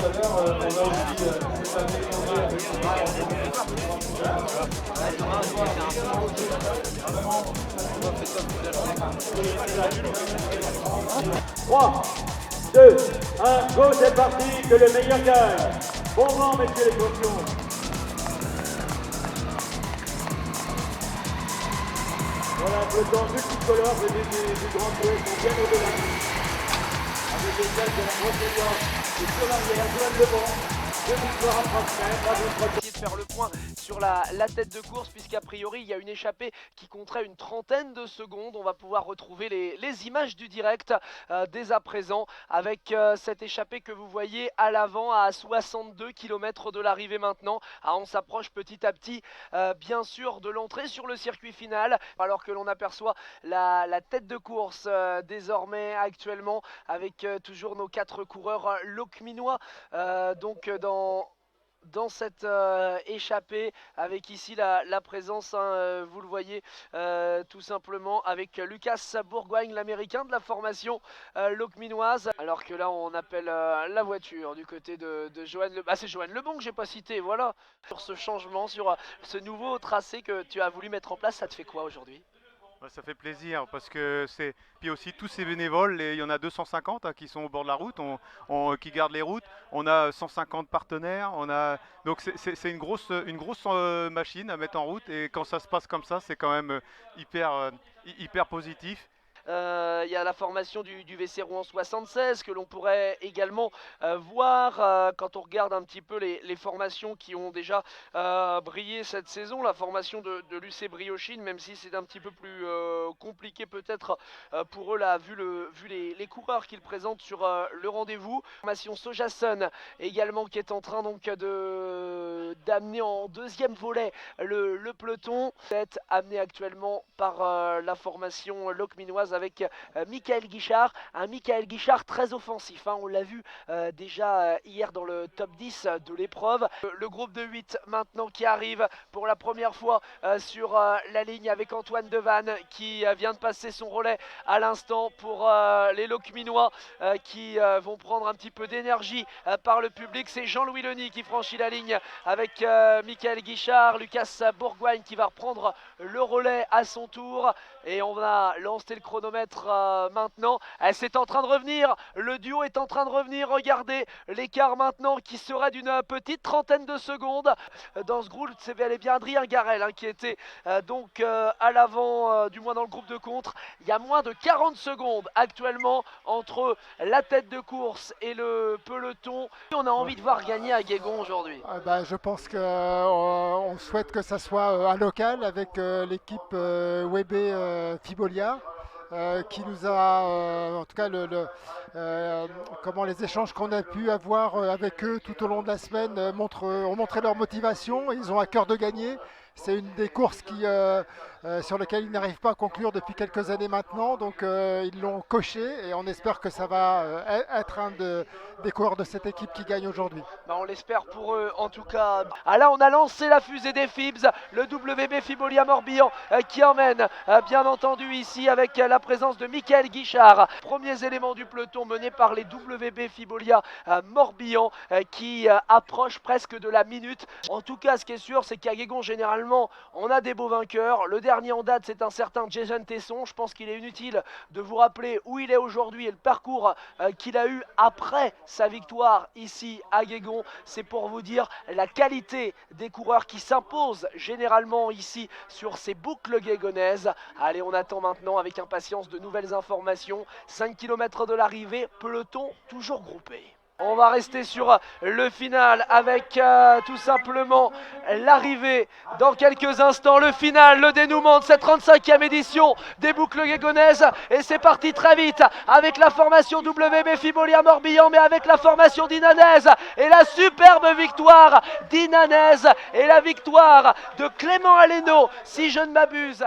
3, 2, 1, go, c'est parti, que le meilleur gagne. Bon vent, messieurs les champions. Voilà, un peloton multicolore, les débuts du Grand Prix sont bien au-delà. Avec les places de la grosse alliance, et sur l'arrière, Joanne Lebon, 2 victoires à transmettre. De faire le point sur la tête de course, puisqu'a priori il y a une échappée qui compterait une trentaine de secondes. On va pouvoir retrouver les images du direct dès à présent avec cette échappée que vous voyez à l'avant à 62 km de l'arrivée maintenant. On s'approche petit à petit bien sûr de l'entrée sur le circuit final, alors que l'on aperçoit la tête de course désormais actuellement avec toujours nos 4 coureurs locminois donc dans cette échappée, avec ici la présence, vous le voyez tout simplement, avec Lucas Bourgoigne, l'américain de la formation locminoise. Alors que là on appelle la voiture du côté de Joanne Lebon. Ah, c'est Joanne Lebon que j'ai pas cité, voilà. Sur ce changement, sur ce nouveau tracé que tu as voulu mettre en place, ça te fait quoi aujourd'hui ? Ça fait plaisir parce que c'est. Puis aussi tous ces bénévoles, il y en a 250 qui sont au bord de la route, qui gardent les routes. On a 150 partenaires. Donc c'est une grosse machine à mettre en route. Et quand ça se passe comme ça, c'est quand même hyper positif. Il y a la formation du WC Rouen 76 que l'on pourrait également voir quand on regarde un petit peu les formations qui ont déjà brillé cette saison. La formation de l'UC Briochine, même si c'est un petit peu plus compliqué peut-être pour eux là, vu les coureurs qu'ils présentent sur le rendez-vous. Formation Sojason également qui est en train donc d'amener en deuxième volet le peloton. C'est amené actuellement par la formation locminoise avec Michael Guichard, un Michael Guichard très offensif, on l'a vu déjà hier dans le top 10 de l'épreuve. Le groupe de 8 maintenant qui arrive pour la première fois sur la ligne avec Antoine Devanne qui vient de passer son relais à l'instant pour les locminois qui vont prendre un petit peu d'énergie par le public. C'est Jean-Louis Leny qui franchit la ligne avec Michael Guichard, Lucas Bourgoigne qui va reprendre le relais à son tour et on va lancer le chronomètre maintenant. C'est en train de revenir, le duo est en train de revenir. Regardez l'écart maintenant qui serait d'une petite trentaine de secondes. Dans ce groupe, c'est bel et bien Adrien Garel qui était donc à l'avant, du moins dans le groupe de contre. Il y a moins de 40 secondes actuellement entre la tête de course et le peloton. On a envie de voir gagner à Guégon aujourd'hui. Je pense qu'on souhaite que ça soit un local avec l'équipe WB Fibolia. Qui nous a, en tout cas, les échanges qu'on a pu avoir avec eux tout au long de la semaine ont montré leur motivation. Ils ont à cœur de gagner. C'est une des courses sur lesquelles ils n'arrivent pas à conclure depuis quelques années maintenant. Donc ils l'ont coché et on espère que ça va être un des coureurs de cette équipe qui gagne aujourd'hui. On l'espère pour eux en tout cas. Là on a lancé la fusée des Fibs, le WB Fibolia Morbihan qui emmène bien entendu ici avec la présence de Michael Guichard. Premiers éléments du peloton mené par les WB Fibolia Morbihan qui approchent presque de la minute. En tout cas ce qui est sûr c'est qu'à Guégon généralement on a des beaux vainqueurs. Le dernier en date c'est un certain Jason Tesson. Je pense qu'il est inutile de vous rappeler où il est aujourd'hui et le parcours qu'il a eu après sa victoire ici à Guégon. C'est pour vous dire la qualité des coureurs qui s'imposent généralement ici sur ces boucles guégonnaises. Allez, on attend maintenant avec impatience de nouvelles informations. 5 km de l'arrivée, peloton toujours groupé. On va rester sur le final avec tout simplement l'arrivée dans quelques instants. Le final, le dénouement de cette 35e édition des boucles guégonnaises. Et c'est parti très vite avec la formation WB Fibolia Morbihan, mais avec la formation d'Inanez. Et la superbe victoire d'Inanez et la victoire de Clément Aleno, si je ne m'abuse.